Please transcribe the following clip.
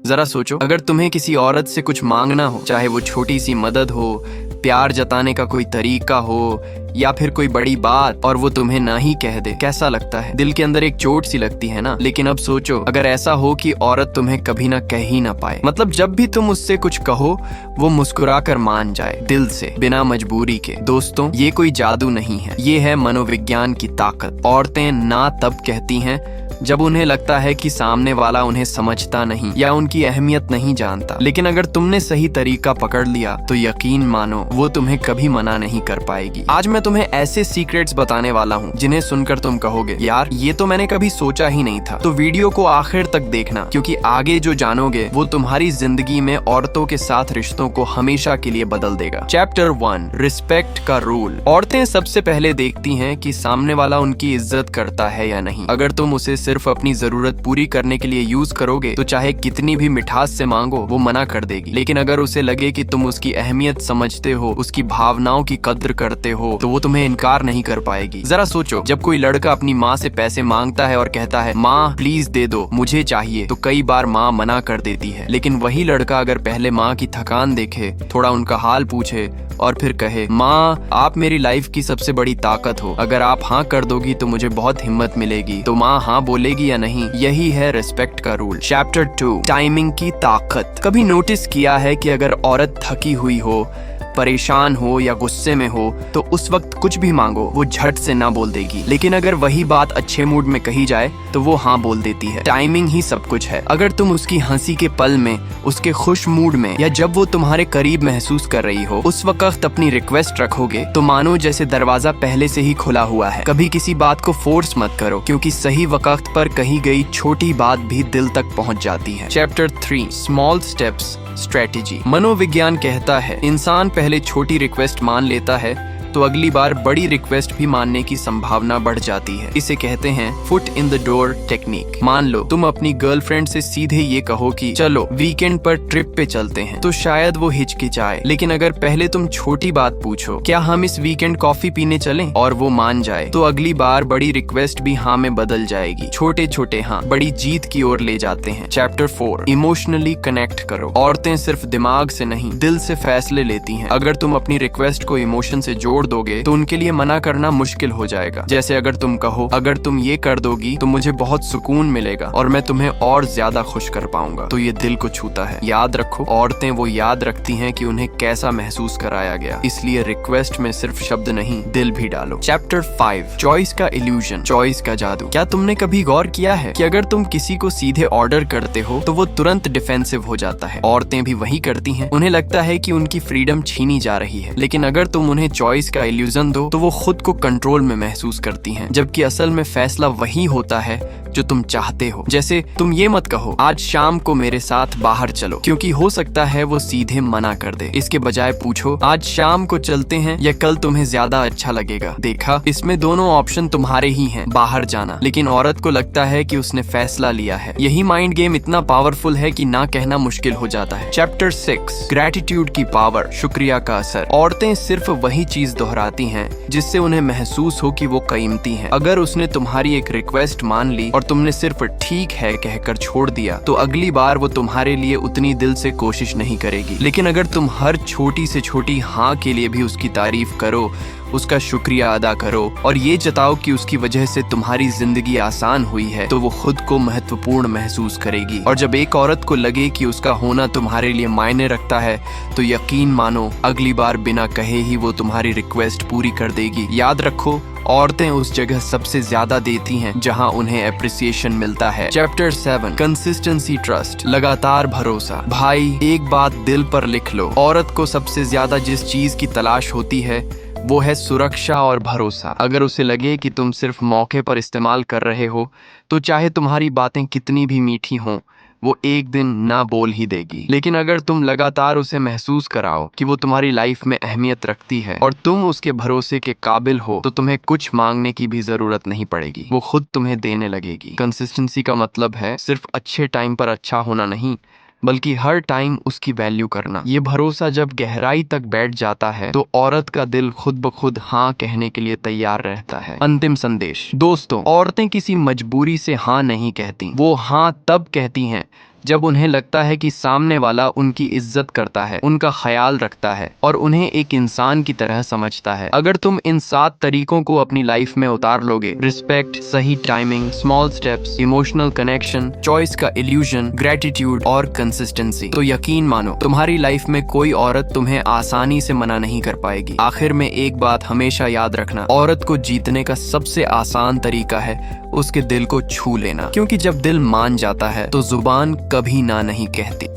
जरा सोचो, अगर तुम्हें किसी औरत से कुछ मांगना हो, चाहे वो छोटी सी मदद हो, प्यार जताने का कोई तरीका हो या फिर कोई बड़ी बात, और वो तुम्हें ना ही कह दे, कैसा लगता है? दिल के अंदर एक चोट सी लगती है ना। लेकिन अब सोचो, अगर ऐसा हो कि औरत तुम्हें कभी ना कह ही ना पाए, मतलब जब भी तुम उससे कुछ कहो वो मुस्कुराकर मान जाए, दिल से, बिना मजबूरी के। दोस्तों, ये कोई जादू नहीं है, ये है मनोविज्ञान की ताकत। औरतें ना तब कहती हैं जब उन्हें लगता है कि सामने वाला उन्हें समझता नहीं या उनकी अहमियत नहीं जानता, लेकिन अगर तुमने सही तरीका पकड़ लिया तो यकीन मानो वो तुम्हें कभी मना नहीं कर पाएगी। आज मैं तुम्हें ऐसे सीक्रेट्स बताने वाला हूँ जिन्हें सुनकर तुम कहोगे, यार ये तो मैंने कभी सोचा ही नहीं था। तो वीडियो को आखिर तक देखना, क्योंकि आगे जो जानोगे वो तुम्हारी जिंदगी में औरतों के साथ रिश्तों को हमेशा के लिए बदल देगा। चैप्टर 1, रिस्पेक्ट का रूल। औरतें सबसे पहले देखती हैं कि सामने वाला उनकी इज्जत करता है या नहीं। अगर तुम उसे सिर्फ अपनी जरूरत पूरी करने के लिए यूज करोगे तो चाहे कितनी भी मिठास से मांगो वो मना कर देगी। लेकिन अगर उसे लगे कि तुम उसकी अहमियत समझते हो, उसकी भावनाओं की कद्र करते हो, तो वो तुम्हें इनकार नहीं कर पाएगी। जरा सोचो, जब कोई लड़का अपनी माँ से पैसे मांगता है और कहता है माँ प्लीज दे दो, मुझे चाहिए, तो कई बार माँ मना कर देती है। लेकिन वही लड़का अगर पहले माँ की थकान देखे, थोड़ा उनका हाल पूछे और फिर कहे माँ आप मेरी लाइफ की सबसे बड़ी ताकत हो, अगर आप हाँ कर दोगी तो मुझे बहुत हिम्मत मिलेगी, तो माँ हाँ बोलेगी या नहीं? यही है रिस्पेक्ट का रूल। चैप्टर 2, टाइमिंग की ताकत। कभी नोटिस किया है कि अगर औरत थकी हुई हो, परेशान हो या गुस्से में हो तो उस वक्त कुछ भी मांगो वो झट से ना बोल देगी, लेकिन अगर वही बात अच्छे मूड में कही जाए तो वो हाँ बोल देती है। टाइमिंग ही सब कुछ है। अगर तुम उसकी हंसी के पल में, उसके खुश मूड में या जब वो तुम्हारे करीब महसूस कर रही हो उस वक्त अपनी रिक्वेस्ट रखोगे तो मानो जैसे दरवाजा पहले से ही खुला हुआ है। कभी किसी बात को फोर्स मत करो, क्योंकि सही वक्त पर कही गई छोटी बात भी दिल तक पहुंच जाती है। Chapter 3, small steps strategy. मनोविज्ञान कहता है इंसान पहले छोटी रिक्वेस्ट मान लेता है तो अगली बार बड़ी रिक्वेस्ट भी मानने की संभावना बढ़ जाती है। इसे कहते हैं foot in the door technique. मान लो तुम अपनी गर्लफ्रेंड से सीधे ये कहो कि चलो वीकेंड पर ट्रिप पे चलते हैं, तो शायद वो हिचकिचाए। लेकिन अगर पहले तुम छोटी बात पूछो, क्या हम इस वीकेंड कॉफी पीने चलें, और वो मान जाए, तो अगली बार बड़ी रिक्वेस्ट भी हाँ में बदल जाएगी। छोटे छोटे हाँ बड़ी जीत की ओर ले जाते हैं। चैप्टर 4, इमोशनली कनेक्ट करो। औरतें सिर्फ दिमाग से नहीं दिल से फैसले लेती हैं। अगर तुम अपनी रिक्वेस्ट को इमोशन से जोड़ दोगे तो उनके लिए मना करना मुश्किल हो जाएगा। जैसे अगर तुम कहो अगर तुम ये कर दोगी तो मुझे बहुत सुकून मिलेगा और मैं तुम्हें और ज्यादा खुश कर पाऊंगा, तो ये दिल को छूता है। याद रखो, औरतें वो याद रखती हैं कि उन्हें कैसा महसूस कराया गया, इसलिए रिक्वेस्ट में सिर्फ शब्द नहीं दिल भी डालो। चैप्टर 5, चॉइस का इल्यूजन, चॉइस का जादू। क्या तुमने कभी गौर किया है कि अगर तुम किसी को सीधे ऑर्डर करते हो तो वो तुरंत डिफेंसिव हो जाता है? औरतें भी वही करती हैं। उन्हें लगता है कि उनकी फ्रीडम छीनी जा रही है, लेकिन अगर तुम उन्हें चॉइस का इल्यूजन दो तो वो खुद को कंट्रोल में महसूस करती हैं, जबकि असल में फैसला वही होता है जो तुम चाहते हो। जैसे तुम ये मत कहो आज शाम को मेरे साथ बाहर चलो, क्योंकि हो सकता है वो सीधे मना कर दे। इसके बजाय पूछो आज शाम को चलते हैं या कल तुम्हें ज्यादा अच्छा लगेगा। देखा, इसमें दोनों ऑप्शन तुम्हारे ही हैं, बाहर जाना, लेकिन औरत को लगता है कि उसने फैसला लिया है। यही माइंड गेम इतना पावरफुल है कि ना कहना मुश्किल हो जाता है। चैप्टर 6, ग्रेटिट्यूड की पावर, शुक्रिया का असर। औरतें सिर्फ वही चीज दोहराती हैं जिससे उन्हें महसूस हो कि वो कीमती हैं। अगर उसने तुम्हारी एक रिक्वेस्ट मान ली और तुमने सिर्फ ठीक है कहकर छोड़ दिया, तो अगली बार वो तुम्हारे लिए उतनी दिल से कोशिश नहीं करेगी। लेकिन अगर तुम हर छोटी से छोटी हाँ के लिए भी उसकी तारीफ करो, उसका शुक्रिया अदा करो और ये जताओ कि उसकी वजह से तुम्हारी जिंदगी आसान हुई है, तो वो खुद को महत्वपूर्ण महसूस करेगी। और जब एक औरत को लगे कि उसका होना तुम्हारे लिए मायने रखता है, तो यकीन मानो अगली बार बिना कहे ही वो तुम्हारी रिक्वेस्ट पूरी कर देगी। याद रखो, औरतें उस जगह सबसे ज्यादा देती हैं जहां उन्हें एप्रिसिएशन मिलता है। चैप्टर 7, कंसिस्टेंसी ट्रस्ट, लगातार भरोसा। भाई एक बात दिल पर लिख लो, औरत को सबसे ज्यादा जिस चीज की तलाश होती है वो है सुरक्षा और भरोसा। अगर उसे लगे कि तुम सिर्फ मौके पर इस्तेमाल कर रहे हो, तो चाहे तुम्हारी बातें कितनी भी मीठी हों, वो एक दिन ना बोल ही देगी। लेकिन अगर तुम लगातार उसे महसूस कराओ कि वो तुम्हारी लाइफ में अहमियत रखती है और तुम उसके भरोसे के काबिल हो, तो तुम्हें कुछ मांगने की भी जरूरत नहीं पड़ेगी, वो खुद तुम्हें देने लगेगी। कंसिस्टेंसी का मतलब है सिर्फ अच्छे टाइम पर अच्छा होना नहीं, बल्कि हर टाइम उसकी वैल्यू करना। ये भरोसा जब गहराई तक बैठ जाता है तो औरत का दिल खुद ब खुद हाँ कहने के लिए तैयार रहता है। अंतिम संदेश, दोस्तों, औरतें किसी मजबूरी से हाँ नहीं कहती, वो हाँ तब कहती हैं जब उन्हें लगता है कि सामने वाला उनकी इज्जत करता है, उनका ख्याल रखता है और उन्हें एक इंसान की तरह समझता है। अगर तुम इन 7 तरीकों को अपनी लाइफ में उतार लोगे, रिस्पेक्ट, सही timing, small steps, emotional connection, choice का इल्यूजन, ग्रेटिट्यूड और कंसिस्टेंसी, तो यकीन मानो तुम्हारी लाइफ में कोई औरत तुम्हें आसानी से मना नहीं कर पाएगी। आखिर में एक बात हमेशा याद रखना, औरत को जीतने का सबसे आसान तरीका है उसके दिल को छू लेना, क्योंकि जब दिल मान जाता है तो जुबान कभी ना नहीं कहती।